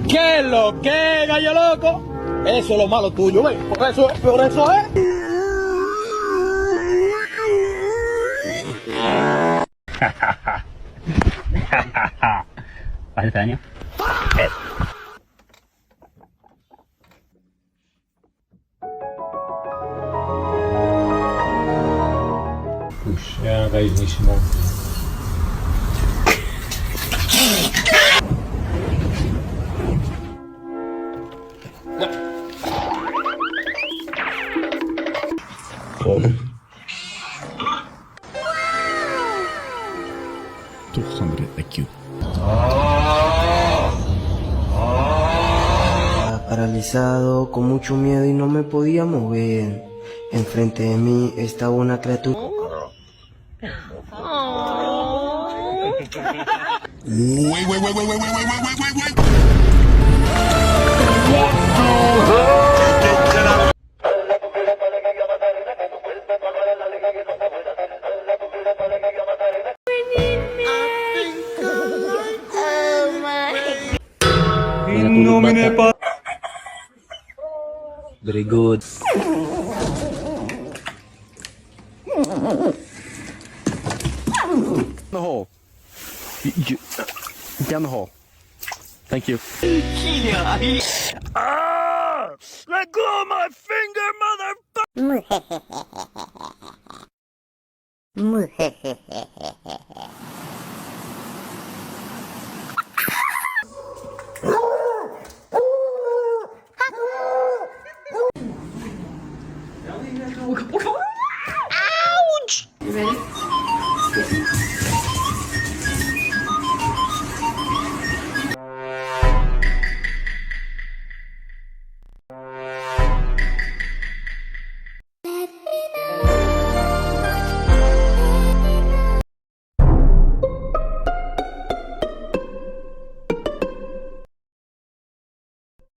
¿Qué es lo que, gallo loco? Eso es lo malo tuyo, ¿ves? Por eso es. ¿Vas este año? Ya caísimo. Estaba paralizado, con mucho miedo y no me podía mover. Enfrente de mí estaba una criatura. Very good. The hole. Down the hole. Thank you. Let go of my finger, Ouch! You ready?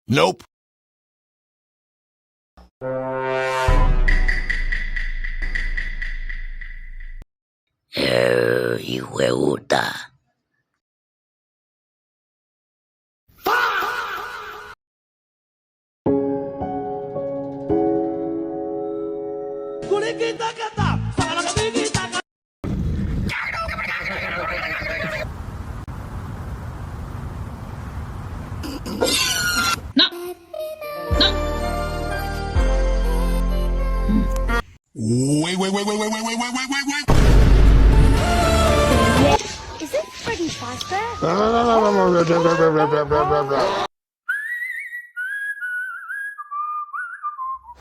Nope. Hijo de puta. Wait. Is it Freddy Fazbear?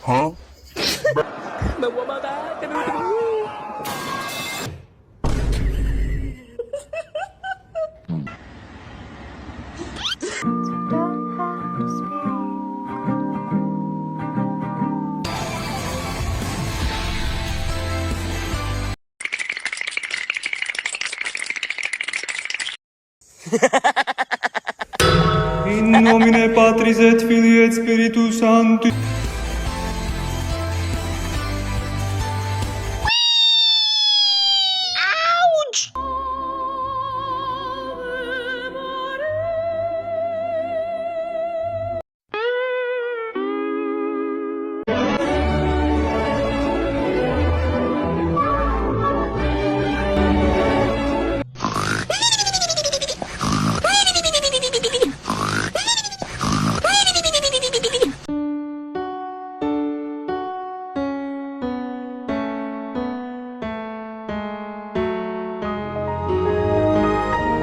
Huh? In nomine Patris et Filii et Spiritus Sancti. Ouch!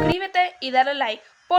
Suscríbete y dale like.